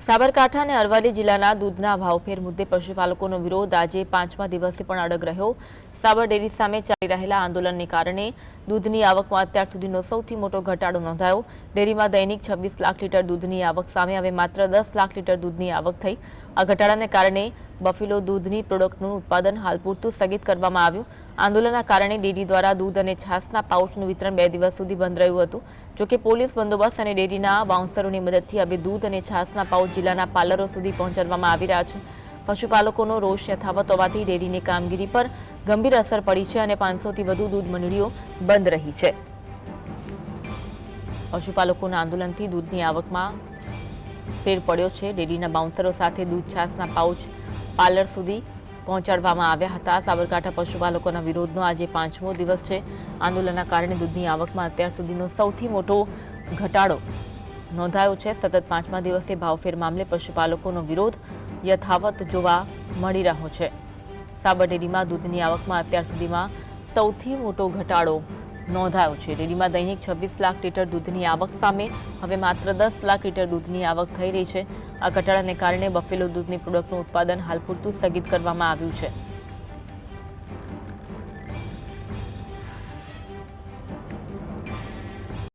સાબરકાંઠા અને અરવલ્લી જિલ્લાના દૂધના ભાવફેર મુદ્દે પશુપાલકોનો વિરોધ આજે 5મા દિવસે પણ અડગ રહ્યો। સાબર ડેરી સામે ચાલી રહેલા આંદોલનને કારણે દૂધની આવકમાં અત્યાર સુધીનો સૌથી મોટો ઘટાડો નોંધાયો। ડેરીમાં દૈનિક 26 લાખ લીટર દૂધની આવક સામે હવે માત્ર 10 લાખ લીટર દૂધની આવક થઈ। આ ઘટાડાને કારણે બફેલો દૂધની પ્રોડક્ટનું ઉત્પાદન હાલ પૂરતું સ્થગિત કરવામાં આવ્યું। આંદોલનના કારણે ડેરી દ્વારા દૂધ અને છાશના પાઉચનું વિતરણ 2 દિવસ સુધી બંધ રહ્યું હતું। જોકે પોલીસ બંદોબસ્ત અને ડેરીના બાઉન્સરોની મદદથી હવે દૂધ અને છાશના પાઉચ જિલ્લાના પાર્લરો સુધી પહોંચાડવામાં આવી રહ્યા છે। પશુપાલકોનો રોષ યથાવત હોવાથી ડેરીની કામગીરી પર ગંભીર અસર પડી છે અને 500થી વધુ દૂધ મંડળીઓ બંધ રહી છે। પશુપાલકોના આંદોલનથી દૂધની આવકમાં ફેર પડ્યો છે। ડેરીના બાઉન્સરો સાથે દૂધ છાશના પાઉચ પાર્લર સુધી પહોંચાડવામાં આવ્યા હતા। સાબરકાંઠા પશુપાલકોના વિરોધનો આજે 5મો દિવસ છે। આંદોલનના કારણે દૂધની આવકમાં અત્યાર સુધીનો સૌથી મોટો ઘટાડો નોંધાયો છે। સતત 5મા દિવસે ભાવફેર મામલે પશુપાલકોનો વિરોધ યથાવત જોવા મળી રહ્યો છે। સાબર ડેરીમાં દૂધની આવકમાં અત્યાર સુધીમાં સૌથી મોટો ઘટાડો નોંધાયો છે। ડેરીમાં દૈનિક 26 લાખ લીટર દૂધની આવક સામે હવે માત્ર 10 લાખ લીટર દૂધની આવક થઈ રહી છે। આ ઘટાડાને કારણે બફેલો દૂધની પ્રોડક્ટનું ઉત્પાદન હાલ પૂરતું સ્થગિત કરવામાં આવ્યું છે।